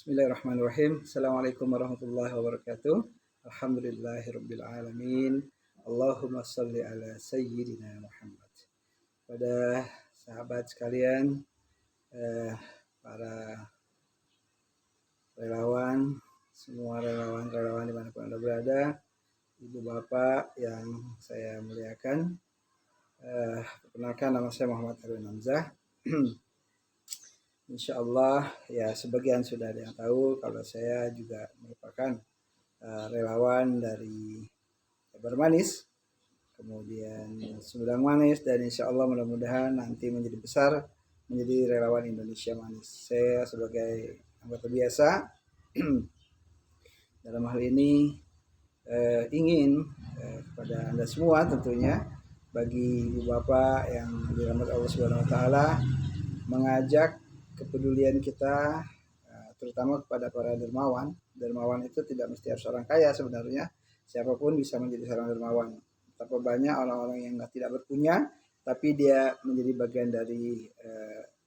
Bismillahirrahmanirrahim. Assalamualaikum warahmatullahi wabarakatuh. Alhamdulillahirabbil alamin. Allahumma shalli ala sayyidina Muhammad. Pada sahabat sekalian, para relawan, semua relawan-relawan dimanapun Anda berada, ibu bapak yang saya muliakan, perkenalkan nama saya Muhammad Harun Hamzah. Insya Allah ya sebagian sudah ada yang tahu kalau saya juga merupakan relawan dari Jabar Manis, kemudian Sumedang Manis, dan insya Allah mudah-mudahan nanti menjadi besar menjadi relawan Indonesia Manis. Saya sebagai anggota biasa dalam hal ini ingin kepada Anda semua tentunya bagi ibu bapak yang dirahmati Allah Subhanahu wa taala mengajak kepedulian kita terutama kepada para dermawan. Dermawan itu tidak mesti harus orang kaya sebenarnya. Siapapun bisa menjadi seorang dermawan. Betapa banyak orang-orang yang tidak berpunya tapi dia menjadi bagian dari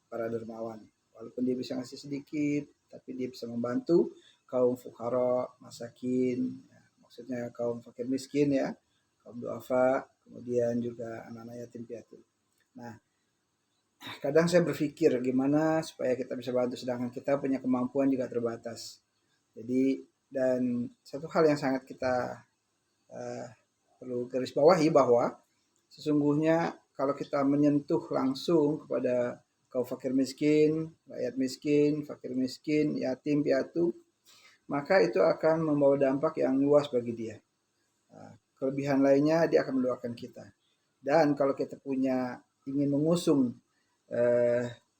para dermawan. Walaupun dia bisa ngasih sedikit tapi dia bisa membantu kaum fuqara, masakin, ya, maksudnya kaum fakir miskin ya, kaum duafa, kemudian juga anak-anak yatim piatu. Nah, kadang saya berpikir gimana supaya kita bisa bantu sedangkan kita punya kemampuan juga terbatas. Jadi dan satu hal yang sangat kita perlu garis bawahi bahwa sesungguhnya kalau kita menyentuh langsung kepada kaum fakir miskin, rakyat miskin, fakir miskin, yatim piatu, maka itu akan membawa dampak yang luas bagi dia. Kelebihan lainnya dia akan mendoakan kita. Dan kalau kita ingin mengusung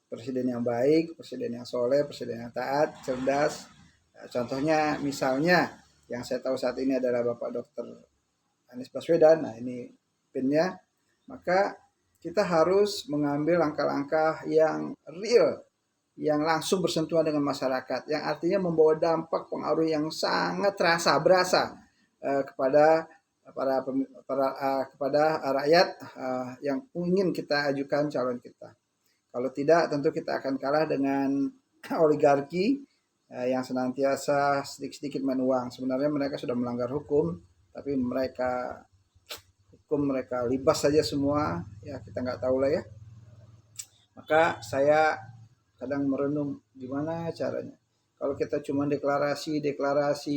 presiden yang baik, presiden yang soleh, presiden yang taat, cerdas. Contohnya misalnya yang saya tahu saat ini adalah Bapak Dr. Anies Baswedan. Nah ini pinnya. Maka kita harus mengambil langkah-langkah yang real, yang langsung bersentuhan dengan masyarakat, yang artinya membawa dampak pengaruh yang sangat berasa kepada kepada rakyat yang ingin kita ajukan calon kita. Kalau tidak, tentu kita akan kalah dengan oligarki yang senantiasa sedikit-sedikit main uang. Sebenarnya mereka sudah melanggar hukum, tapi mereka libas saja semua. Ya kita nggak tahu lah ya. Maka saya kadang merenung gimana caranya. Kalau kita cuma deklarasi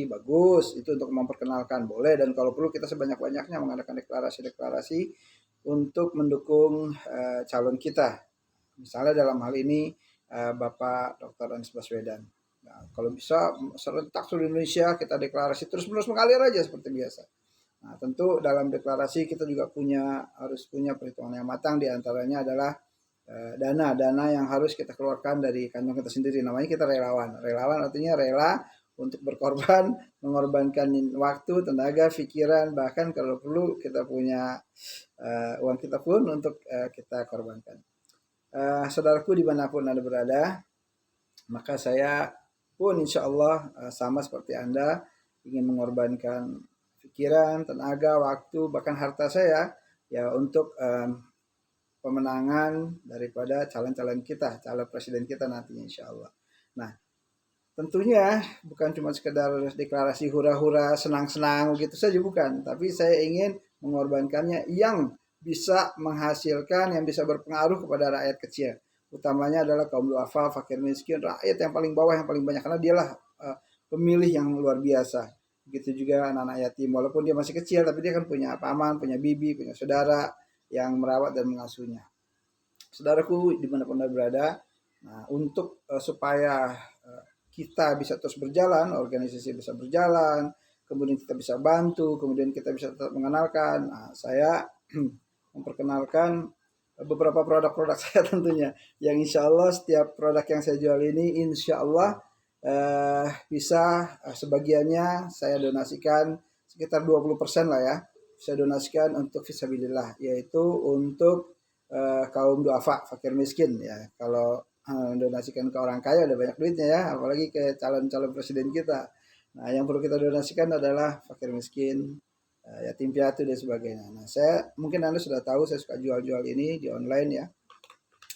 bagus, itu untuk memperkenalkan boleh, dan kalau perlu kita sebanyak-banyaknya mengadakan deklarasi untuk mendukung calon kita. Misalnya dalam hal ini Bapak Dr. Anies Baswedan. Nah, kalau bisa serentak seluruh Indonesia kita deklarasi terus-menerus mengalir aja seperti biasa. Nah, tentu dalam deklarasi kita juga harus punya perhitungan yang matang, diantaranya adalah dana yang harus kita keluarkan dari kantong kita sendiri. Namanya kita relawan. Relawan artinya rela untuk berkorban, mengorbankan waktu, tenaga, pikiran, bahkan kalau perlu kita punya uang kita pun untuk kita korbankan. Saudaraku dimanapun Anda berada, maka saya pun insya Allah sama seperti Anda ingin mengorbankan pikiran, tenaga, waktu, bahkan harta saya ya untuk pemenangan daripada calon-calon kita, calon presiden kita nantinya insya Allah. Nah, tentunya bukan cuma sekedar deklarasi hura-hura, senang-senang gitu saja, bukan. Tapi saya ingin mengorbankannya yang bisa menghasilkan, yang bisa berpengaruh kepada rakyat kecil. Utamanya adalah kaum duafa, fakir miskin, rakyat yang paling bawah, yang paling banyak. Karena dialah pemilih yang luar biasa. Begitu juga anak-anak yatim. Walaupun dia masih kecil, tapi dia kan punya paman, punya bibi, punya saudara yang merawat dan mengasuhnya. Saudaraku dimanapun Anda berada, nah, untuk supaya kita bisa terus berjalan, organisasi bisa berjalan, kemudian kita bisa bantu, kemudian kita bisa tetap mengenalkan. Nah, saya memperkenalkan beberapa produk-produk saya tentunya, yang insya Allah setiap produk yang saya jual ini insya Allah bisa sebagiannya saya donasikan, sekitar 20% lah ya, saya donasikan untuk fisabilillah, yaitu untuk kaum duafa, fakir miskin ya. Kalau donasikan ke orang kaya udah banyak duitnya ya, apalagi ke calon-calon presiden kita. Nah, yang perlu kita donasikan adalah fakir miskin, yatim piatu dan sebagainya. Nah, mungkin Anda sudah tahu saya suka jual-jual ini di online ya.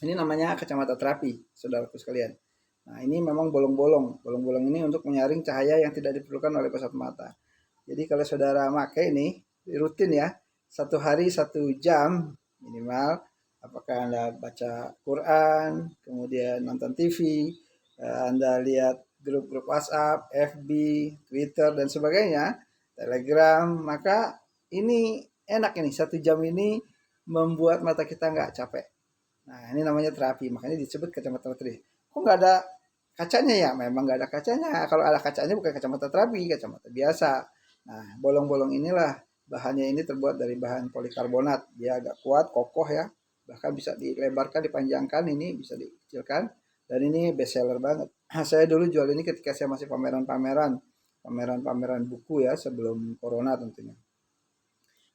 Ini namanya kacamata terapi, saudaraku sekalian. Nah, ini memang bolong-bolong. Bolong-bolong ini untuk menyaring cahaya yang tidak diperlukan oleh kasat mata. Jadi kalau saudara pakai ini rutin ya, 1 hari 1 jam minimal. Apakah Anda baca Quran, kemudian nonton TV, Anda lihat grup-grup WhatsApp, FB, Twitter dan sebagainya, Telegram, maka ini enak ini 1 jam ini membuat mata kita nggak capek. Nah, ini namanya terapi, makanya disebut kacamata terapi. Kok nggak ada kacanya ya? Memang nggak ada kacanya. Kalau ada kacanya bukan kacamata terapi, kacamata biasa. Nah, bolong-bolong inilah bahannya ini terbuat dari bahan polikarbonat. Dia agak kuat, kokoh ya. Bahkan bisa dilebarkan, dipanjangkan, ini bisa dikecilkan. Dan ini best seller banget. Saya dulu jual ini ketika saya masih pameran buku ya sebelum corona tentunya.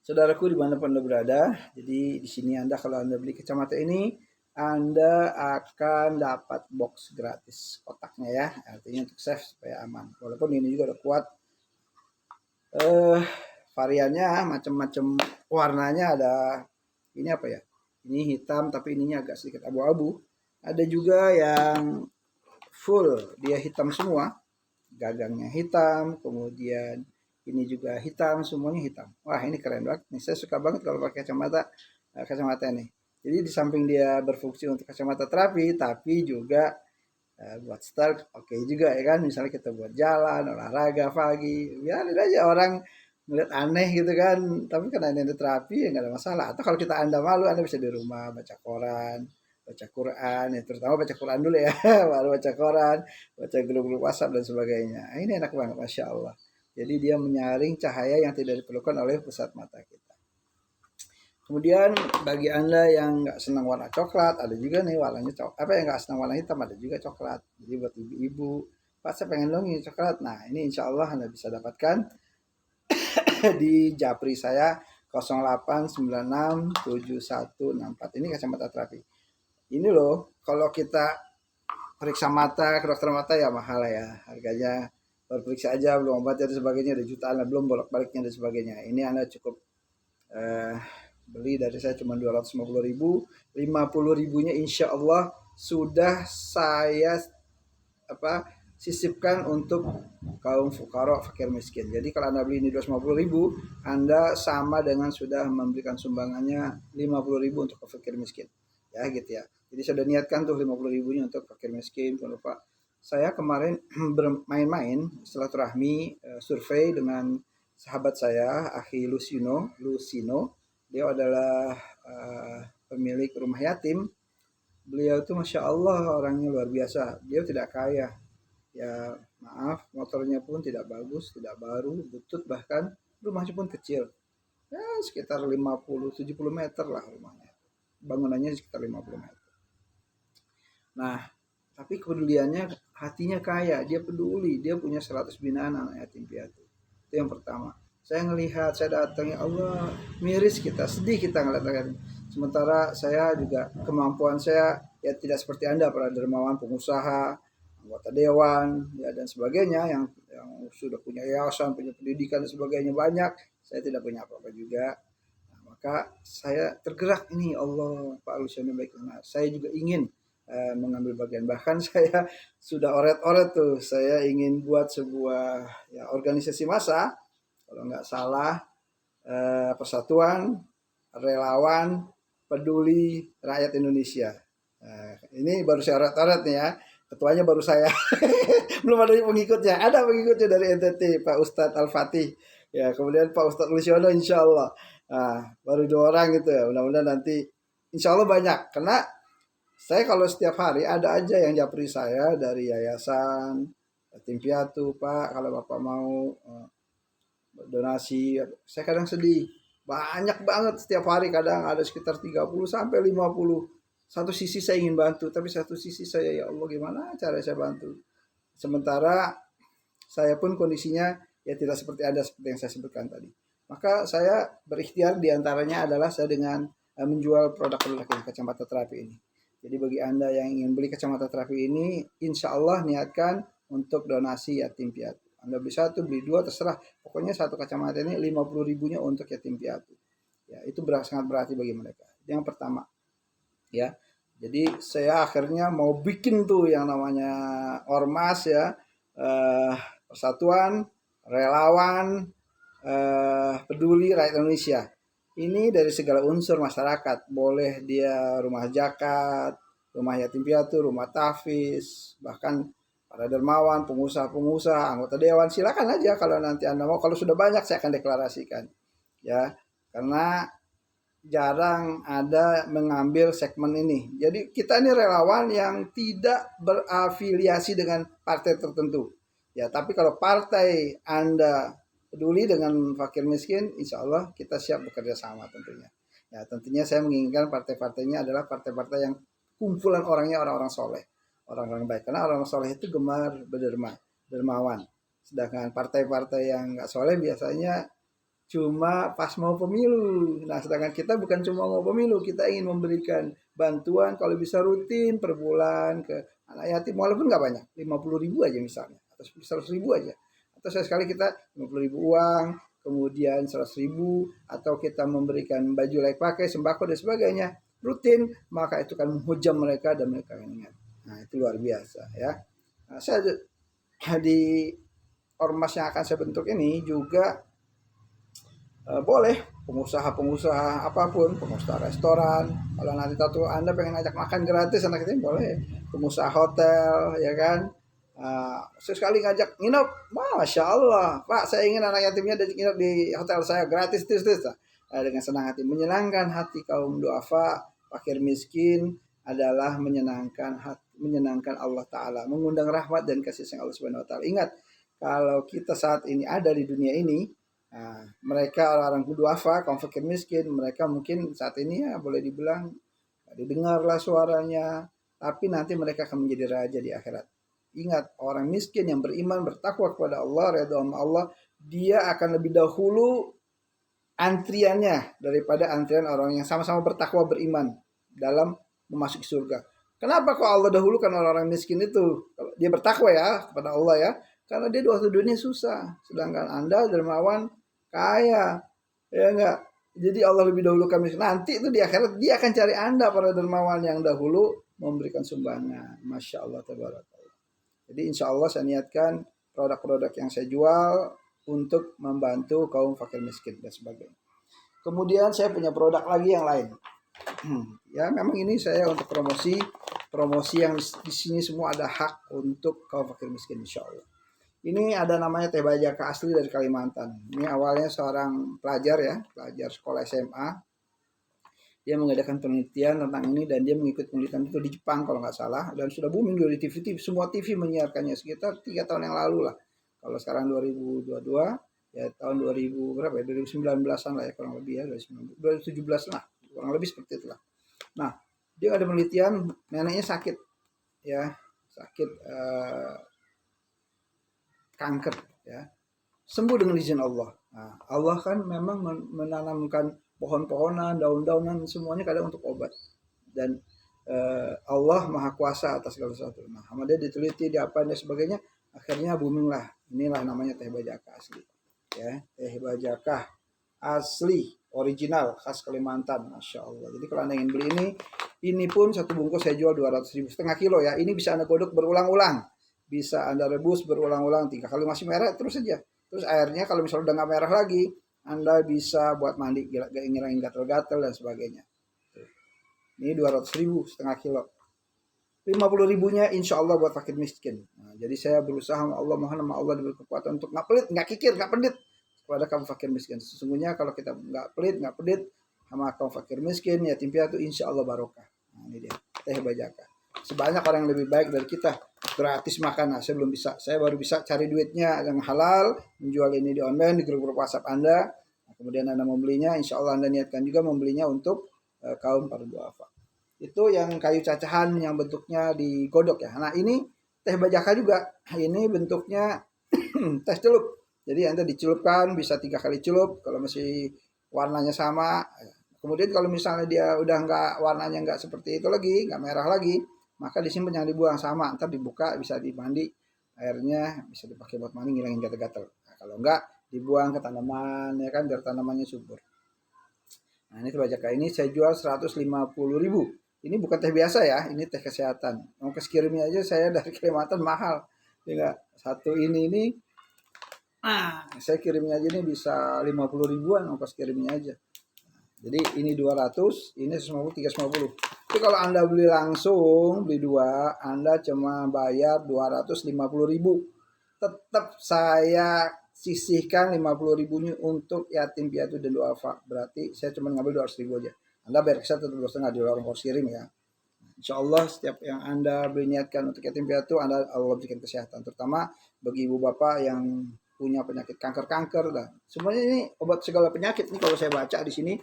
Saudaraku dimanapun Anda berada, jadi di sini Anda kalau Anda beli kacamata ini, Anda akan dapat box gratis kotaknya ya, artinya untuk save supaya aman. Walaupun ini juga udah kuat, variannya macam-macam warnanya ada. Ini apa ya? Ini hitam tapi ininya agak sedikit abu-abu. Ada juga yang full dia hitam semua, gagangnya hitam, kemudian ini juga hitam, semuanya hitam. Wah, ini keren banget nih. Saya suka banget kalau pakai kacamata ini. Jadi di samping dia berfungsi untuk kacamata terapi, tapi juga buat start oke juga ya kan. Misalnya kita buat jalan, olahraga pagi, biarin aja orang ngeliat aneh gitu kan. Tapi karena ini ada terapi ya nggak ada masalah. Atau kalau kita Anda malu, Anda bisa di rumah baca koran, baca Quran, ya terutama baca Quran dulu ya, baru baca koran, baca grup-grup WhatsApp dan sebagainya. Nah, ini enak banget, Masya Allah. Jadi dia menyaring cahaya yang tidak diperlukan oleh pusat mata kita. Kemudian bagi Anda yang nggak senang warna coklat, ada juga nih warnanya coklat. Apa yang nggak senang warna hitam, ada juga coklat. Jadi buat ibu-ibu, Pak saya pengen dong ini coklat. Nah ini insya Allah Anda bisa dapatkan di Japri saya 08967164. Ini kacamata terapi. Ini loh, kalau kita periksa mata ke dokter mata ya mahal ya harganya. Baru periksa aja belum obat dan sebagainya ada jutaan lah, belum bolak-baliknya dan sebagainya. Ini Anda cukup beli dari saya cuma 250.000, 50.000-nya insya Allah sudah saya sisipkan untuk kaum fukara fakir miskin. Jadi kalau Anda beli ini 250.000, Anda sama dengan sudah memberikan sumbangannya 50.000 untuk fakir miskin. Ya gitu ya. Jadi saya sudah niatkan tuh 50.000-nya untuk fakir miskin. Jangan lupa. Saya kemarin bermain-main silaturahmi survei dengan sahabat saya, Akhi Lucino. Dia adalah pemilik rumah yatim. Beliau tuh Masya Allah orangnya luar biasa. Dia tidak kaya. Ya maaf, motornya pun tidak bagus, tidak baru, butut bahkan. Rumahnya pun kecil. Ya sekitar 50-70 meter lah rumahnya. Bangunannya sekitar 50 meter. Nah, tapi kepeduliannya hatinya kaya. Dia peduli. Dia punya 100 binaan anak yatim piatu. Itu yang pertama. Saya ngelihat, saya datang, ya Allah, miris kita, sedih kita ngeliat. Sementara saya juga kemampuan saya ya tidak seperti Anda, para dermawan, pengusaha, anggota dewan, ya dan sebagainya yang sudah punya yayasan, punya pendidikan dan sebagainya banyak. Saya tidak punya apa-apa juga. Nah, maka saya tergerak ini, Allah, Pak Luciano baik benar. Saya juga ingin mengambil bagian, bahkan saya sudah oret-oret tuh, saya ingin buat sebuah ya, organisasi massa kalau nggak salah, Persatuan Relawan Peduli Rakyat Indonesia. Ini baru saya oret-oret nih ya, ketuanya baru saya. Belum ada pengikutnya, ada pengikutnya dari NTT, Pak Ustadz Al-Fatih ya, kemudian Pak Ustadz Luciano insya Allah. Nah, baru 2 orang gitu ya, mudah-mudahan nanti insya Allah banyak, karena saya kalau setiap hari ada aja yang japri saya dari yayasan yatim piatu, Pak kalau Bapak mau donasi. Saya kadang sedih, banyak banget setiap hari, kadang ada sekitar 30 sampai 50. Satu sisi saya ingin bantu, tapi satu sisi saya ya Allah gimana cara saya bantu. Sementara saya pun kondisinya ya tidak seperti Anda, seperti yang saya sebutkan tadi. Maka saya berikhtiar, diantaranya adalah saya dengan menjual produk-produk kacamata terapi ini. Jadi bagi Anda yang ingin beli kacamata terapi ini, insya Allah niatkan untuk donasi yatim piatu. Anda beli 1, beli 2, terserah. Pokoknya satu kacamata ini 50.000-nya untuk yatim piatu. Ya, itu sangat berarti bagi mereka. Yang pertama, ya. Jadi saya akhirnya mau bikin tuh yang namanya ormas ya, persatuan relawan peduli rakyat Indonesia. Ini dari segala unsur masyarakat, boleh dia rumah zakat, rumah yatim piatu, rumah tahfiz, bahkan para dermawan, pengusaha-pengusaha, anggota dewan, silakan aja kalau nanti Anda mau. Kalau sudah banyak saya akan deklarasikan, ya, karena jarang ada mengambil segmen ini. Jadi kita ini relawan yang tidak berafiliasi dengan partai tertentu. Ya, tapi kalau partai Anda peduli dengan fakir miskin, insya Allah kita siap bekerja sama tentunya. Ya, tentunya saya menginginkan partai-partainya adalah partai-partai yang kumpulan orangnya orang-orang soleh, orang-orang baik. Karena orang soleh itu gemar dermawan. Sedangkan partai-partai yang nggak soleh biasanya cuma pas mau pemilu. Nah, sedangkan kita bukan cuma mau pemilu, kita ingin memberikan bantuan kalau bisa rutin per bulan ke anak yatim, walaupun nggak banyak, 50.000 aja misalnya, atau 100.000 aja. Atau sekali kita 50.000 uang, kemudian 100.000, atau kita memberikan baju layak pakai, sembako dan sebagainya, rutin, maka itu kan menghujam mereka dan mereka akan ingat. Nah, itu luar biasa ya. Nah, saya di ormas yang akan saya bentuk ini juga boleh pengusaha-pengusaha apapun, pengusaha restoran, kalau nanti tahu Anda pengen ajak makan gratis anak itu boleh, pengusaha hotel ya kan, sesekali ngajak nginep, masya Allah Pak saya ingin anak yatimnya nginep di hotel saya gratis terus dengan senang hati, menyenangkan hati kaum duafa fakir miskin adalah menyenangkan Allah Ta'ala, mengundang rahmat dan kasih sayang Allah Subhanahu Wa Ta'ala. Ingat, kalau kita saat ini ada di dunia ini, nah, mereka orang-orang duafa, kaum fakir miskin, mereka mungkin saat ini ya boleh dibilang didengarlah suaranya, tapi nanti mereka akan menjadi raja di akhirat. Ingat, orang miskin yang beriman, bertakwa kepada Allah, redha sama Allah, dia akan lebih dahulu antriannya daripada antrian orang yang sama-sama bertakwa beriman dalam memasuki surga. Kenapa kok Allah dahulukan orang-orang miskin itu? Kalau dia bertakwa ya kepada Allah ya, karena dia di waktu dunia susah, sedangkan Anda dermawan kaya, ya enggak. Jadi Allah lebih dahulu kami. Nanti itu di akhirat dia akan cari Anda para dermawan yang dahulu memberikan sumbangan. Masya Allah tabarakallah. Jadi insya Allah saya niatkan produk-produk yang saya jual untuk membantu kaum fakir miskin dan sebagainya. Kemudian saya punya produk lagi yang lain. Ya memang ini saya untuk promosi yang di sini semua ada hak untuk kaum fakir miskin insya Allah. Ini ada namanya teh bajaka asli dari Kalimantan. Ini awalnya seorang pelajar ya, pelajar sekolah SMA. Dia mengadakan penelitian tentang ini dan dia mengikuti penelitian itu di Jepang kalau nggak salah. Dan sudah booming di TV, semua TV menyiarkannya sekitar 3 tahun yang lalu lah. Kalau sekarang 2022, ya tahun 2000 berapa ya, 2019an lah ya kurang lebih ya, 2017 lah, kurang lebih seperti itulah. Nah, dia ada penelitian neneknya sakit ya, sakit kanker ya, sembuh dengan izin Allah. Nah, Allah kan memang menanamkan pohon-pohonan, daun-daunan semuanya kadang untuk obat, dan Allah maha kuasa atas segala sesuatu. Nah, sama dia diteliti di apa dan sebagainya, akhirnya booming lah. Inilah namanya teh bajaka asli ya, teh bajaka asli original khas Kalimantan, masya Allah. Jadi kalau Anda ingin beli ini pun satu bungkus saya jual 200.000, setengah kilo ya. Ini bisa Anda godok berulang-ulang, bisa Anda rebus berulang-ulang 3 kali, masih merah terus saja. Terus airnya kalau misalnya udah nggak merah lagi, Anda bisa buat mandi, ngilangin gatal-gatal dan sebagainya. Ini 200.000 setengah kilo. 50.000-nya insya Allah buat fakir miskin. Nah, jadi saya berusaha sama Allah, mohon sama Allah diberi kekuatan untuk nggak pelit, nggak kikir, nggak pedit kepada kaum fakir miskin. Sesungguhnya kalau kita nggak pelit, nggak pedit sama kaum fakir miskin, yatim piatu, insya Allah barokah. Nah, ini dia teh bajaka. Sebanyak orang yang lebih baik dari kita gratis makan. Nah, saya belum bisa, saya baru bisa cari duitnya yang halal, menjual ini di online di grup-grup WhatsApp Anda. Nah, kemudian Anda membelinya, insya Allah Anda niatkan juga membelinya untuk kaum para duafa. Itu yang kayu cacahan yang bentuknya digodok ya. Nah, ini teh bajaka juga. Ini bentuknya teh celup. Jadi Anda dicelupkan bisa 3 kali celup kalau masih warnanya sama. Kemudian kalau misalnya dia udah nggak, warnanya nggak seperti itu lagi, nggak merah lagi, maka disimpan, jangan dibuang, sama. Ntar dibuka bisa dimandi, airnya bisa dipakai buat mandi, ngilangin gatal-gatal. Nah, kalau nggak dibuang ke tanaman ya kan, biar tanamannya subur. Nah, ini teh bajaka ini saya jual 150.000. Ini bukan teh biasa ya, ini teh kesehatan. Ongkos kirimnya aja saya dari Kalimantan mahal. Ya, satu ini saya kirimnya aja nih bisa 50 ribuan ongkos kirimnya aja. Jadi ini 200, ini 150, 350. Tapi kalau Anda beli langsung, beli dua, Anda cuma bayar 250 ribu. Tetap saya sisihkan 50 ribunya untuk yatim piatu dan duafa. Berarti saya cuma ngambil 200 ribu aja. Anda bayar ke saya tetap 2,5 di luar ongkos kirim ya. Insya Allah setiap yang Anda beri niatkan untuk yatim piatu, Allah berikan kesehatan. Terutama bagi ibu bapak yang punya penyakit kanker dan semuanya ini obat segala penyakit nih kalau saya baca di sini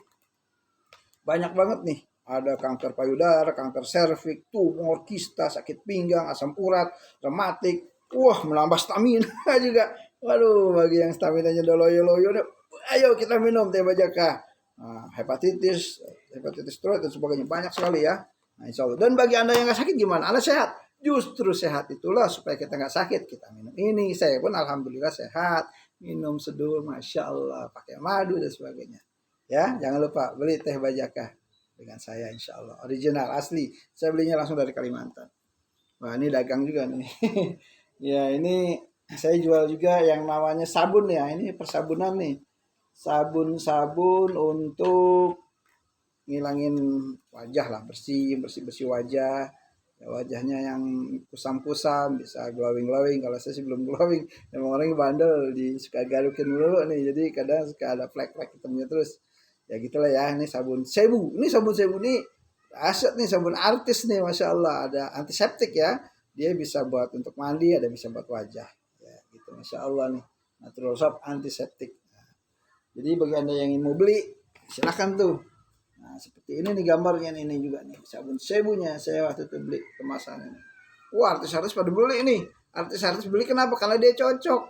banyak banget nih. Ada kanker payudara, kanker serviks, tumor, kista, sakit pinggang, asam urat, rematik. Wah, menambah stamina juga. Waduh, bagi yang staminanya udah loyo-loyo, ayo kita minum teh bajaka. Nah, hepatitis stroke dan sebagainya banyak sekali ya. Nah, insya Allah. Dan bagi Anda yang nggak sakit gimana? Anda sehat. Justru sehat itulah supaya kita nggak sakit. Kita minum ini. Saya pun alhamdulillah sehat. Minum seduh, masya Allah, pakai madu dan sebagainya. Ya, jangan lupa beli teh bajaka dengan saya insya Allah. Original, asli. Saya belinya langsung dari Kalimantan. Wah, ini dagang juga nih. Ya, ini saya jual juga yang namanya sabun ya. Ini persabunan nih. Sabun-sabun untuk ngilangin wajah lah, bersih wajah. Ya, wajahnya yang kusam-kusam bisa glowing kalau saya sih belum glowing. Memang orang bandel suka garukin dulu nih, jadi kadang suka ada flek-flek hitamnya terus ya gitulah ya. Ini sabun sebu nih aset nih, sabun artis nih, masya Allah. Ada antiseptik ya, dia bisa buat untuk mandi, ada bisa buat wajah ya gitu, masya Allah nih, natural soap antiseptik. Jadi bagi Anda yang ingin mau beli silahkan tuh. Nah, seperti ini nih gambarnya nih, ini juga nih sabun sebunya. Saya waktu itu beli kemasannya nih. Wah, artis-artis pada beli ini. Artis-artis beli kenapa? Karena dia cocok.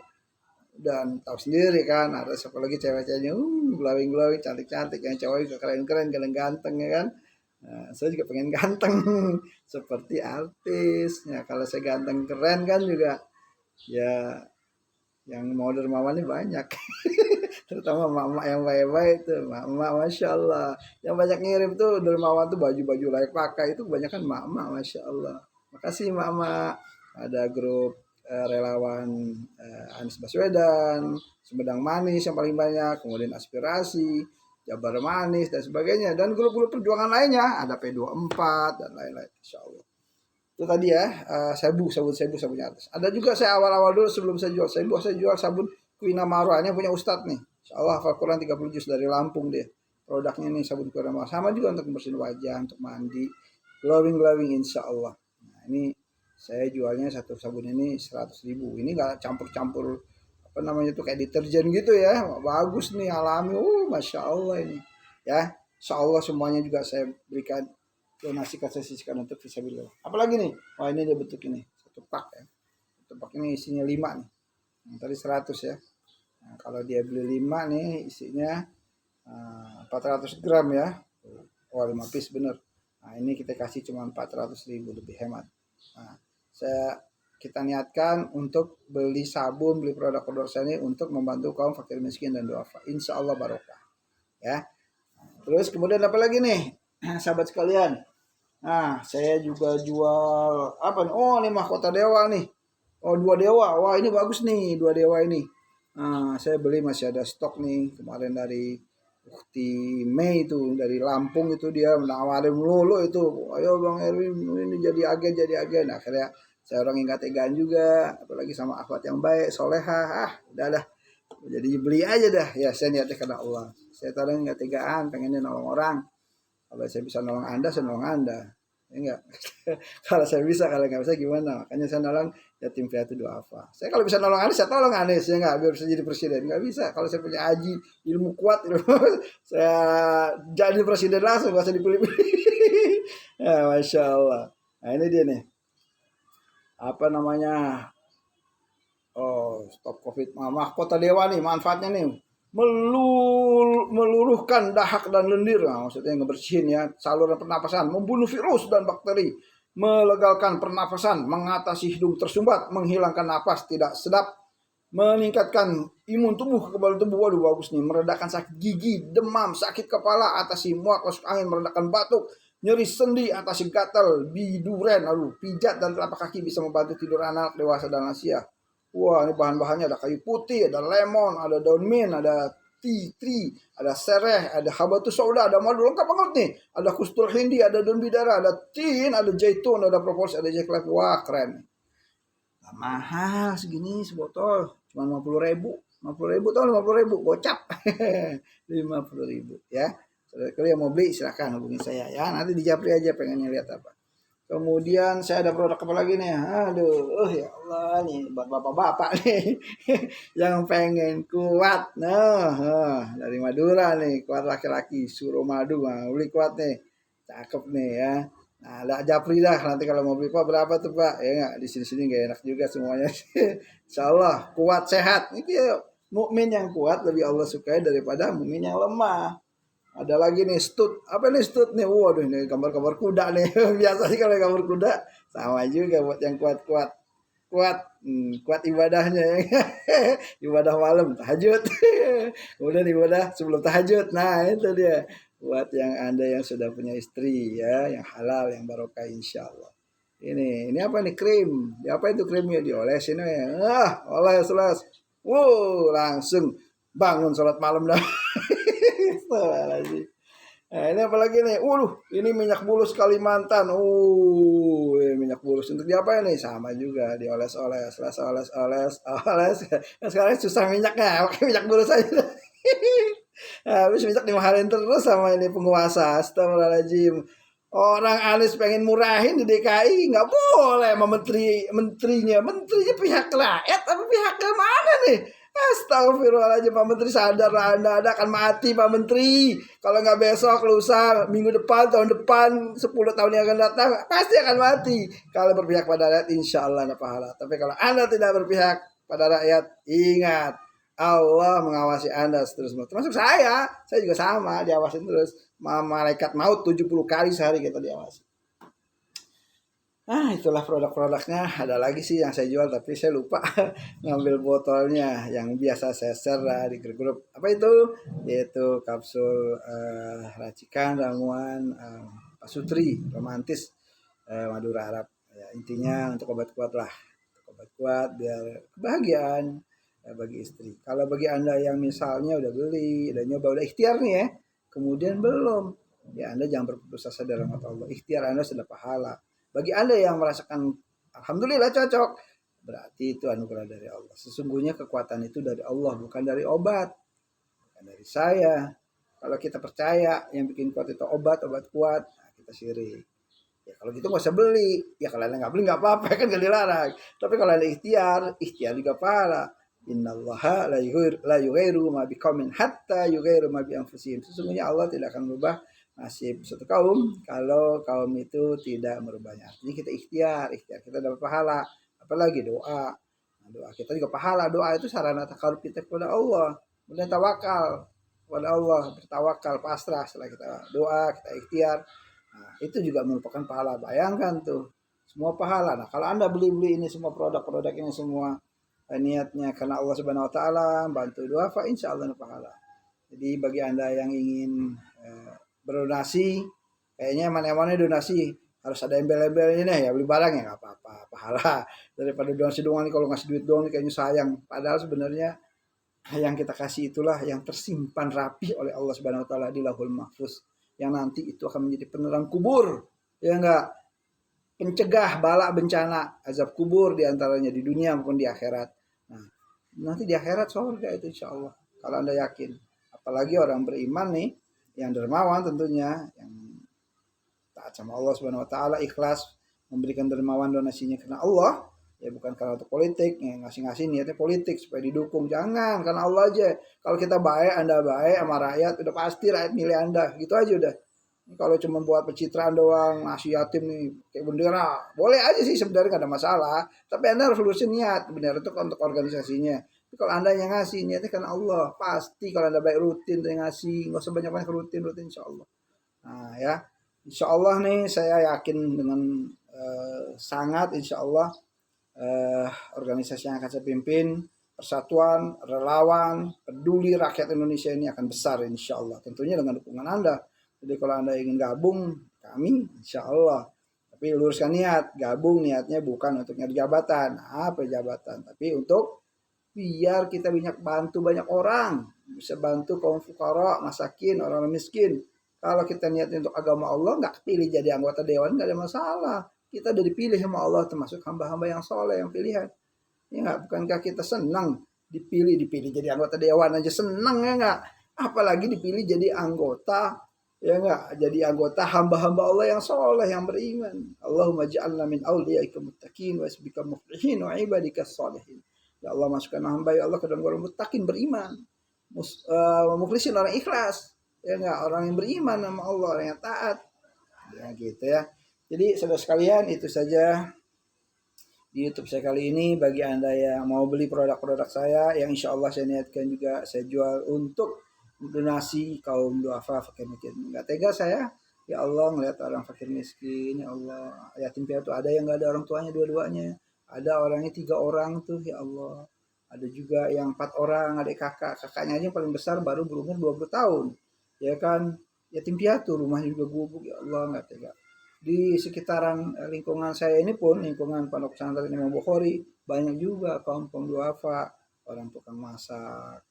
Dan tahu sendiri kan, artis apalagi cewek-ceweknya glowing, cantik-cantik, yang cowok juga keren-keren, ganteng ya kan. Nah, saya juga pengen ganteng seperti artis. Ya, kalau saya ganteng keren kan juga ya yang mau dermawan ini banyak. Terutama emak-emak yang baik-baik tuh, emak-emak masya Allah. Yang banyak ngirim tuh dermawan tuh baju-baju layak pakai itu kebanyakan emak-emak, masya Allah. Makasih emak-emak. Ada grup relawan Anies Baswedan, Sumedang Manis yang paling banyak, kemudian Aspirasi, Jabar Manis dan sebagainya, dan grup-grup perjuangan lainnya ada P24 dan lain-lain, insya Allah. Itu tadi ya, sabunnya atas. Ada juga saya awal-awal dulu sebelum saya jual sebu, saya jual sabun Quina Marwa, ini punya Ustadz nih. Insya Allah hafal Quran 30 juz dari Lampung deh. Produknya nih sabun Quina Marwa. Sama juga untuk membersihin wajah, untuk mandi. Glowing insya Allah. Nah, ini saya jualnya satu sabun ini 100 ribu. Ini gak campur-campur apa namanya tuh kayak deterjen gitu ya. Bagus nih, alami. Masya Allah ini. Ya, insya Allah semuanya juga saya berikan donasi, saya sisihkan untuk fisabilillah. Apalagi nih, wah ini dia bentuk ini, satu pak ya. Satu pak ini isinya 5 nih. Yang tadi 100 ya. Nah, kalau dia beli 5 nih isinya 400 gram ya. Wah 5 piece bener. Nah ini kita kasih cuma 400 ribu, lebih hemat. Nah, kita niatkan untuk beli sabun, beli produk-produk saya ini untuk membantu kaum fakir miskin dan duafa. Insya Allah barokah. Ya. Terus kemudian apa lagi nih, sahabat sekalian? Nah, saya juga jual apa nih? Oh, ini mahkota dewa nih. Oh, 2 dewa. Wah, ini bagus nih, 2 dewa ini. Nah, saya beli masih ada stok nih. Kemarin dari Ukti Mei itu, dari Lampung itu dia menawarin melulu itu. Ayo Bang Erwin, ini jadi agen. Nah, akhirnya saya orang yang gak tegaan juga. Apalagi sama akhwat yang baik, soleha. Udah. Jadi beli aja dah. Ya, saya niatnya karena Allah. Saya tadi gak tegaan, pengennya nolong orang. Kalau saya bisa nolong Anda, saya nolong Anda. Ya enggak? Kalau saya bisa, kalau nggak bisa gimana? Makanya saya nolong yatim piatu duafa. Saya kalau bisa nolong Anies, saya tolong Anies. Ya enggak? Biar bisa jadi presiden. Nggak bisa. Kalau saya punya aji, ilmu kuat, saya jadi presiden langsung. Nggak usah dipilih-pilih. Ya, Masya Allah. Nah, ini dia nih. Apa namanya? Oh, stop COVID. Mahkota dewa nih, manfaatnya nih. Meluruhkan dahak dan lendir, nah, maksudnya ngebersihin ya saluran pernapasan, membunuh virus dan bakteri, melegalkan pernapasan, mengatasi hidung tersumbat, menghilangkan napas tidak sedap, meningkatkan imun tubuh, kekebalan tubuh. Waduh bagus nih, meredakan sakit gigi, demam, sakit kepala, atasi muak, masuk angin, meredakan batuk, nyeri sendi, atasi gatal, biduren, aduh, pijat dan telapak kaki bisa membantu tidur anak dewasa dan lansia. Wah, ini bahan-bahannya ada kayu putih, ada lemon, ada daun mint, ada tea tree, ada sereh, ada habatus sauda, ada madu, lengkap banget nih. Ada kustul hindi, ada daun bidara, ada tin, ada zaitun, ada propolis, ada jack life. Wah, keren. Gak mahal segini sebotol, cuma 50.000. 50.000 atau 50.000 gocap. 50.000 ya. Kalau yang mau beli silahkan hubungi saya ya. Nanti di Japri aja pengennya lihat apa. Kemudian saya ada produk apa lagi nih? Aduh, ya Allah nih buat bapak-bapak nih yang pengen kuat. Nah, dari Madura nih, kuat laki-laki, Suramadu, beli kuat nih. Cakep nih ya. Nah, ada Japri dah. Nanti kalau mau beli Pak berapa tuh Pak? Ya enggak, di sini-sini enggak enak juga semuanya. Insyaallah kuat sehat. Ini mukmin yang kuat lebih Allah sukai daripada mukmin yang lemah. Ada lagi nih stud. Apa nih stud nih? Waduh, ini gambar-gambar kuda nih. Biasanya kalau gambar kuda sama juga buat yang kuat-kuat. Kuat ibadahnya ya. Ibadah malam tahajud. Kemudian ibadah sebelum tahajud. Nah, itu dia. Buat yang Anda yang sudah punya istri ya, yang halal, yang barokah insyaallah. Ini apa nih krim? Apa itu krimnya diolesin ya? Oles. Wow, langsung bangun sholat malam dah. Nah, ini apalagi nih? Ini minyak bulus Kalimantan. Minyak bulus untuk diapain nih? Sama juga dioles-oles, oles. Nah, sekarang susah minyaknya, pakai minyak bulus aja. Nah, habis minyak dimahalin terus sama ini penguasa. Astagfirullahaladzim. Orang Anies pengen murahin di DKI nggak boleh sama menterinya pihak rakyat tapi pihak ke mana nih? Astagfirullahaladzim, Pak Menteri sadar lah Anda akan mati Pak Menteri. Kalau nggak besok, lusa, minggu depan, tahun depan, 10 tahun yang akan datang pasti akan mati. Kalau berpihak pada rakyat insya Allah ada pahala. Tapi kalau Anda tidak berpihak pada rakyat, ingat Allah mengawasi Anda seterusnya. Termasuk saya juga sama diawasin terus. Malaikat maut 70 kali sehari kita diawasi. Itulah produk-produknya. Ada lagi sih yang saya jual tapi saya lupa ngambil botolnya. Yang biasa saya share di grup. Apa itu? Yaitu kapsul racikan ramuan pasutri romantis Madura Arab. Ya, intinya untuk obat kuat lah. Obat kuat biar kebahagiaan bagi istri. Kalau bagi Anda yang misalnya udah beli, udah nyoba, udah ikhtiar nih ya, kemudian belum, ya Anda jangan berputus asa dalam mata Allah. Ikhtiar Anda sudah pahala. Bagi Anda yang merasakan alhamdulillah cocok, berarti itu anugerah dari Allah. Sesungguhnya kekuatan itu dari Allah, bukan dari obat, bukan dari saya. Kalau kita percaya yang bikin kuat itu obat kuat, nah kita syirik. Ya kalau gitu nggak usah beli. Ya kalau Anda nggak beli nggak apa-apa, kan nggak dilarang. Tapi kalau Anda ikhtiar juga pahala. Innallaha la yughairu ma biqaumin hatta yughairu ma bi anfusihim. Sesungguhnya Allah tidak akan merubah nasib suatu kaum kalau kaum itu tidak merubahnya. Artinya kita ikhtiar kita dapat pahala. Apalagi doa. Doa kita juga pahala. Doa itu sarana takarub kita kepada Allah. Kemudian tawakal kepada Allah, bertawakal, pasrah setelah kita doa, kita ikhtiar. Nah, itu juga merupakan pahala. Bayangkan tuh, semua pahala. Nah, kalau Anda beli ini semua produk-produk ini semua niatnya karena Allah Subhanahu wa taala, bantu doa, insya Allah pahala. Jadi bagi Anda yang ingin berdonasi, kayaknya mana-mana donasi harus ada embel-embelnya nih, ya beli barang ya nggak apa-apa, pahala. Daripada donasi doang nih, kalau ngasih duit doang nih kayaknya sayang. Padahal sebenarnya yang kita kasih itulah yang tersimpan rapi oleh Allah Subhanahu wa taala di Lauhul Mahfuz, yang nanti itu akan menjadi penerang kubur, ya enggak, pencegah bala bencana azab kubur diantaranya di dunia maupun di akhirat. Nah, nanti di akhirat surga itu insya Allah. Kalau Anda yakin. Apalagi orang beriman nih, yang dermawan tentunya, yang taat sama Allah Subhanahu wa taala, ikhlas memberikan dermawan donasinya karena Allah, ya bukan karena untuk politik, ya ngasih-ngasih niatnya politik supaya didukung. Jangan, karena Allah aja. Kalau kita baik, Anda baik sama rakyat, udah pasti rakyat milih Anda. Gitu aja udah. Kalau cuma buat pencitraan doang, ngasih yatim nih kayak bendera, boleh aja sih sebenarnya gak ada masalah. Tapi Anda harus lurusin niat, bendera itu untuk organisasinya. Tapi kalau Anda yang ngasih niatnya karena Allah, pasti kalau Anda baik rutin yang ngasih, nggak usah banyak-banyak rutin insya Allah. Nah ya, insya Allah nih saya yakin dengan sangat insya Allah organisasi yang akan saya pimpin, Persatuan Relawan Peduli Rakyat Indonesia ini akan besar insya Allah. Tentunya dengan dukungan Anda. Jadi kalau Anda ingin gabung, kami insya Allah. Tapi luruskan niat, gabung niatnya bukan untuk nyari jabatan, apa jabatan, tapi untuk biar kita banyak bantu banyak orang, bisa bantu kaum fukara, masakin, orang miskin. Kalau kita niatnya untuk agama Allah, nggak pilih jadi anggota dewan, nggak ada masalah. Kita udah dipilih sama Allah, termasuk hamba-hamba yang soleh, yang pilihan. Ya nggak, bukankah kita senang dipilih jadi anggota dewan aja senang ya nggak? Apalagi dipilih jadi anggota, ya nggak, jadi anggota hamba-hamba Allah yang soleh, yang beriman. Allahumma ja'alna min awliyaika muttaqin wa asbika muflihin wa ibadika sholihin. Ya Allah, masukkan hamba ya Allah ke dalam golongan muttaqin, beriman, muflisin, orang ikhlas, ya nggak, orang yang beriman sama Allah, orang yang taat, ya gitu ya. Jadi saudara sekalian, itu saja di YouTube saya kali ini. Bagi Anda yang mau beli produk-produk saya, yang insya Allah saya niatkan juga saya jual untuk donasi kaum duafa, fakir miskin. Nggak tega saya, ya Allah, ngeliat orang fakir miskin, ya Allah, yatim piatu, ada yang nggak ada orang tuanya dua-duanya, ada orangnya 3 orang tuh, ya Allah, ada juga yang 4 orang, adik kakaknya aja yang paling besar baru berumur 20 tahun, ya kan, yatim piatu, rumahnya juga gubuk, ya Allah, nggak tega. Di sekitaran lingkungan saya ini pun, lingkungan Pondok Pesantren Imam Bukhari, banyak juga kaum duafa, orang tukang masak,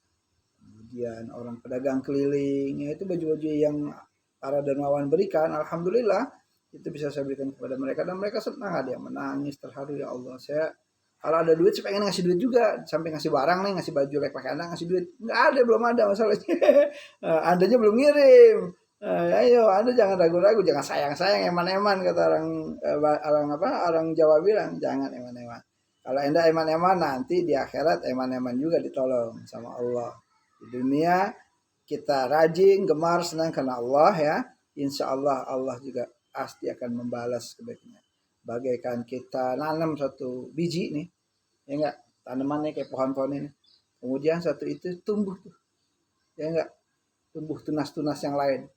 kemudian orang pedagang keliling, ya itu baju-baju yang para dermawan berikan, alhamdulillah itu bisa saya berikan kepada mereka dan mereka senang, ada yang menangis terharu, ya Allah, saya kalau ada duit saya pengen ngasih duit juga, sampai ngasih barang nih, ngasih baju lek pakai anak, ngasih duit nggak ada, belum ada masalahnya. Andanya belum ngirim. Ayo, Anda jangan ragu-ragu, jangan sayang-sayang, eman-eman, kata orang Jawa bilang, jangan eman-eman. Kalau Anda eman-eman, nanti di akhirat eman-eman juga ditolong sama Allah. Di dunia kita rajin, gemar, senang karena Allah ya, insya Allah Allah juga pasti akan membalas kebaikannya. Bagaikan kita nanam satu biji nih, ya enggak, tanamannya kayak pohon-pohon ini, kemudian satu itu tumbuh tuh, ya enggak, tumbuh tunas-tunas yang lain.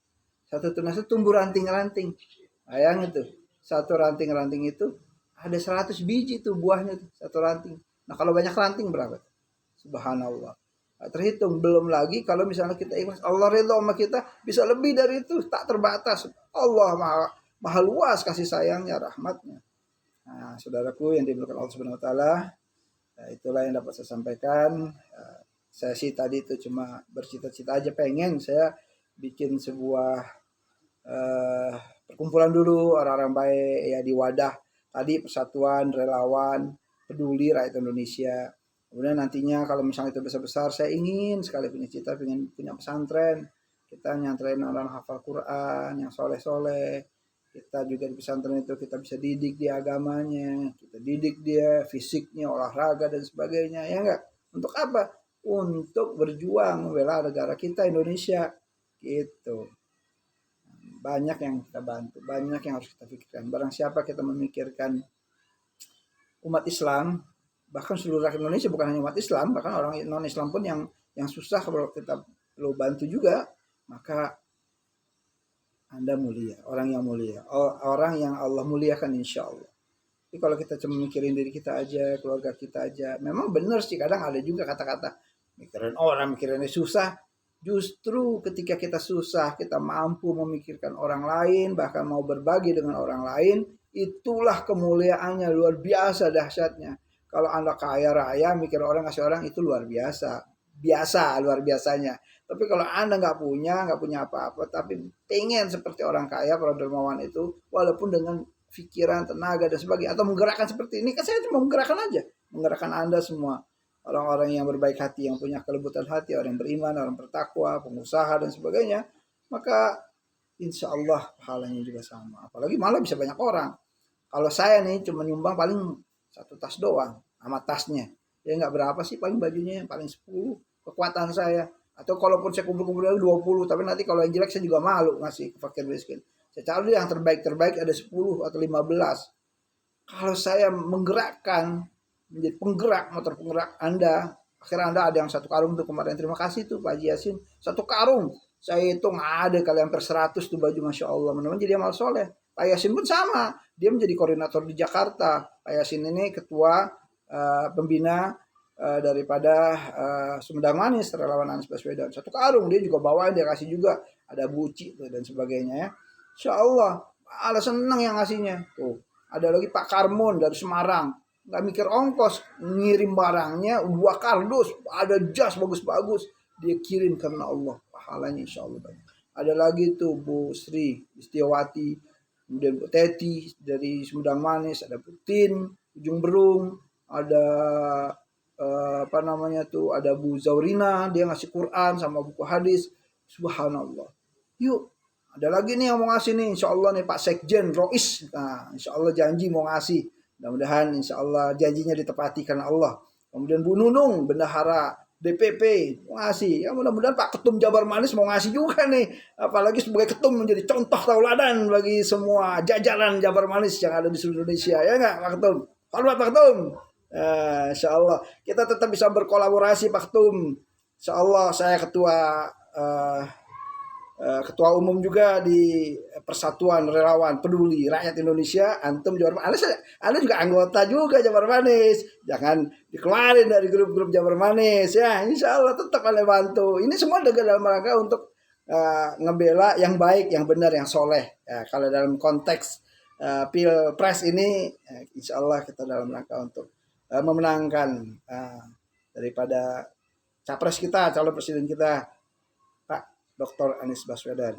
Satu tunas itu tumbuh ranting-ranting. Bayangin tuh, satu ranting-ranting itu ada 100 biji tuh buahnya tuh, satu ranting. Nah kalau banyak ranting berapa? Subhanallah. Nah, terhitung, belum lagi kalau misalnya kita ikhlas, Allah ridho sama kita, bisa lebih dari itu, tak terbatas. Allah maha luas kasih sayangnya, rahmatnya. Nah, saudaraku yang dimuliakan Allah Subhanahu wa taala, itulah yang dapat saya sampaikan. Saya sih tadi itu cuma bercita-cita aja, pengen saya bikin sebuah perkumpulan dulu orang-orang baik ya di wadah tadi, Persatuan Relawan Peduli Rakyat Indonesia. Kemudian nantinya kalau misalnya itu besar-besar, saya ingin sekali punya cita, ingin punya pesantren. Kita nyantren orang hafal Quran yang soleh-soleh. Kita juga di pesantren itu kita bisa didik dia agamanya, kita didik dia fisiknya, olahraga dan sebagainya, ya enggak? Untuk apa? Untuk berjuang membela negara kita Indonesia. Gitu. Banyak yang kita bantu, banyak yang harus kita pikirkan. Barang siapa kita memikirkan umat Islam, bahkan seluruh rakyat Indonesia, bukan hanya umat Islam, bahkan orang non Islam pun yang susah kalau kita perlu bantu juga, maka Anda mulia, orang yang mulia, orang yang Allah muliakan insya Allah. Tapi kalau kita cuma mikirin diri kita aja, keluarga kita aja, memang benar sih, kadang ada juga kata-kata mikirin orang, mikirinnya susah. Justru ketika kita susah, kita mampu memikirkan orang lain, bahkan mau berbagi dengan orang lain, itulah kemuliaannya, luar biasa dahsyatnya. Kalau Anda kaya raya, mikir orang, kasih orang, itu luar biasa. Luar biasanya. Tapi kalau Anda nggak punya apa-apa, tapi pengen seperti orang kaya, para dermawan itu, walaupun dengan pikiran, tenaga, dan sebagainya, atau menggerakkan seperti ini, kan saya cuma menggerakkan aja. Menggerakkan Anda semua. Orang-orang yang berbaik hati, yang punya kelembutan hati, orang yang beriman, orang bertakwa, pengusaha dan sebagainya, maka insya Allah pahalanya juga sama. Apalagi malah bisa banyak orang. Kalau saya nih cuma nyumbang paling 1 tas doang, sama tasnya. Ya nggak berapa sih, paling bajunya yang paling 10, kekuatan saya. Atau kalaupun saya kumpul-kumpul 20, tapi nanti kalau yang jelek saya juga malu ngasih ke fakir miskin. Saya cari yang terbaik ada 10 atau 15. Kalau saya menggerakkan, menjadi penggerak, motor penggerak Anda, akhirnya Anda ada yang 1 karung tuh kemarin, terima kasih tuh Pak Haji Yasin, 1 karung, saya hitung ada kali hampir 100 tuh baju, Masya Allah, menemukan jadi amal soleh. Pak Yasin pun sama, dia menjadi koordinator di Jakarta. Pak Yasin ini ketua pembina daripada Sumedang Manis, relawan Anies Baswedan, 1 karung dia juga bawain, dia kasih juga, ada buci tuh dan sebagainya ya. Insya Allah Ala seneng yang ngasihnya. Tuh, ada lagi Pak Karmon dari Semarang. Nggak mikir ongkos, ngirim barangnya 2 kardus, ada jas bagus-bagus. Dia kirim karena Allah. Pahalanya insya Allah banyak. Ada lagi tuh Bu Sri Istiawati, kemudian Bu Teti dari Sumedang Manis, ada Putin, Ujung Berung, ada apa namanya tuh, ada Bu Zaurina, dia ngasih Quran sama buku hadis. Subhanallah. Yuk, ada lagi nih yang mau ngasih nih, insya Allah nih Pak Sekjen Rois. Nah, insya Allah janji mau ngasih. Mudah-mudahan insya Allah janjinya ditepati karena Allah. Kemudian Bu Nunung, bendahara DPP mau ngasih. Ya mudah-mudahan Pak Ketum Jabar Manis mau ngasih juga nih. Apalagi sebagai ketum menjadi contoh tauladan bagi semua jajaran Jabar Manis yang ada di seluruh Indonesia. Ya enggak Pak Ketum? Hormat Pak Ketum. Insya Allah kita tetap bisa berkolaborasi Pak Ketum. Insya Allah saya ketua umum juga di Persatuan Relawan Peduli Rakyat Indonesia. Antum Jabar Manis, Anda juga anggota juga Jabar Manis. Jangan dikeluarin dari grup-grup Jabar Manis ya. Insya Allah tetap Anda bantu. Ini semua dalam rangka untuk ngebela yang baik, yang benar, yang soleh. Ya, kalau dalam konteks pilpres ini, insya Allah kita dalam rangka untuk memenangkan daripada capres kita, calon presiden kita, Dr. Anies Baswedan.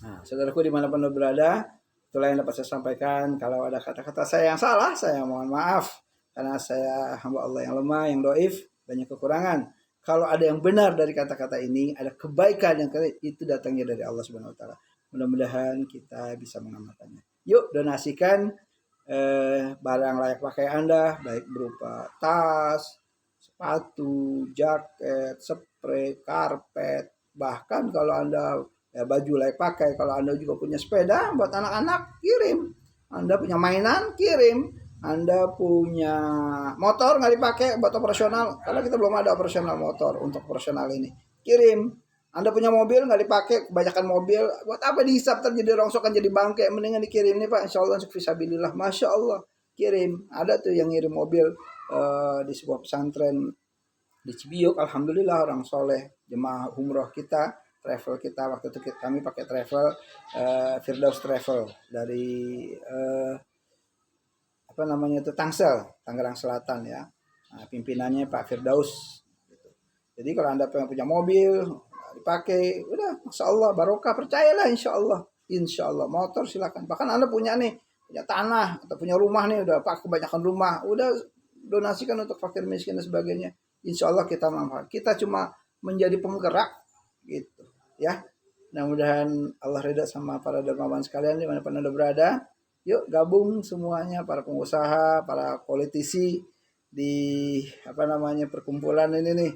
Nah, saudaraku dimanapun Anda berada, itulah yang dapat saya sampaikan. Kalau ada kata-kata saya yang salah, saya mohon maaf. Karena saya hamba Allah yang lemah, yang doif, banyak kekurangan. Kalau ada yang benar dari kata-kata ini, ada kebaikan yang itu datangnya dari Allah Subhanahu Wa Taala. Mudah-mudahan kita bisa mengamalkannya. Yuk donasikan barang layak pakai Anda, baik berupa tas, sepatu, jaket, spray, karpet. Bahkan kalau Anda baju layak pakai, kalau Anda juga punya sepeda buat anak-anak, kirim. Anda punya mainan, kirim. Anda punya motor nggak dipakai buat operasional, karena kita belum ada operasional motor untuk operasional ini, kirim. Anda punya mobil nggak dipakai, kebanyakan mobil, buat apa dihisap terjadi rongsokan jadi bangke, mendingan dikirim nih Pak, insya Allah untuk fisabilillah, masya Allah, kirim. Ada tuh yang ngirim mobil di sebuah pesantren di Cibiuk, alhamdulillah orang soleh, jemaah umroh kita, travel kita, waktu itu kami pakai travel Firdaus Travel dari apa namanya itu Tangsel, Tangerang Selatan ya. Nah, pimpinannya Pak Firdaus. Jadi kalau Anda punya mobil dipakai, udah masya Allah barokah, percayalah insya Allah motor silakan. Bahkan Anda punya tanah atau punya rumah nih, udah Pak kebanyakan rumah, udah donasikan untuk fakir miskin dan sebagainya. Insya Allah kita manfaat. Kita cuma menjadi penggerak gitu ya. Mudah-mudahan Allah ridha sama para dermawan sekalian dimanapun Anda berada. Yuk gabung semuanya, para pengusaha, para politisi di apa namanya perkumpulan ini nih.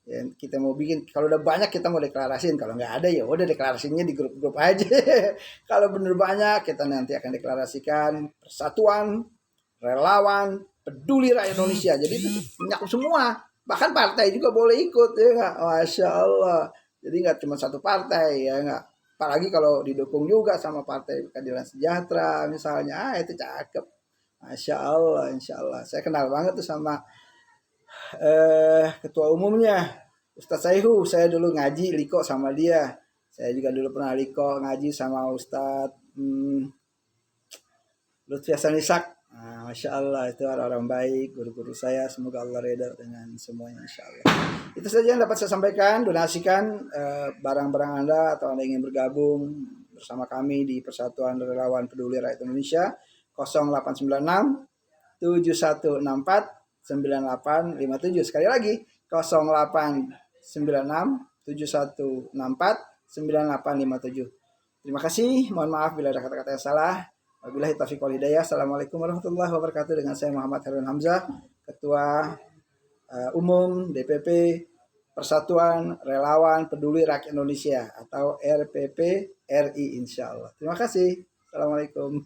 Ya, kita mau bikin, kalau udah banyak kita mau deklarasin, kalau nggak ada ya udah deklarasinya di grup-grup aja. Kalau bener banyak kita nanti akan deklarasikan Persatuan Relawan Peduli Rakyat Indonesia. Jadi itu menyakup semua. Bahkan partai juga boleh ikut ya nggak, masya Allah. Jadi nggak cuma satu partai ya nggak. Apalagi kalau didukung juga sama Partai Keadilan Sejahtera misalnya, itu cakep, masya Allah, insya Allah. Saya kenal banget tuh sama ketua umumnya Ustadz Saihu. Saya dulu ngaji liko sama dia. Saya juga dulu pernah liko ngaji sama Ustadz Lutfi Hasan Ishak. Nah, masya Allah, itu orang-orang baik, guru-guru saya. Semoga Allah redha dengan semuanya, insya Allah. Itu saja yang dapat saya sampaikan. Donasikan barang-barang Anda atau Anda ingin bergabung bersama kami di Persatuan Relawan Peduli Rakyat Indonesia 0896 7164 9857. Sekali lagi 0896 7164 9857. Terima kasih. Mohon maaf bila ada kata-kata yang salah. Wabillahi taufiq wal hidayah. Assalamualaikum warahmatullahi wabarakatuh. Dengan saya Muhammad Harun Hamzah, Ketua Umum DPP Persatuan Relawan Peduli Rakyat Indonesia atau RPP RI, insya Allah. Terima kasih. Assalamualaikum.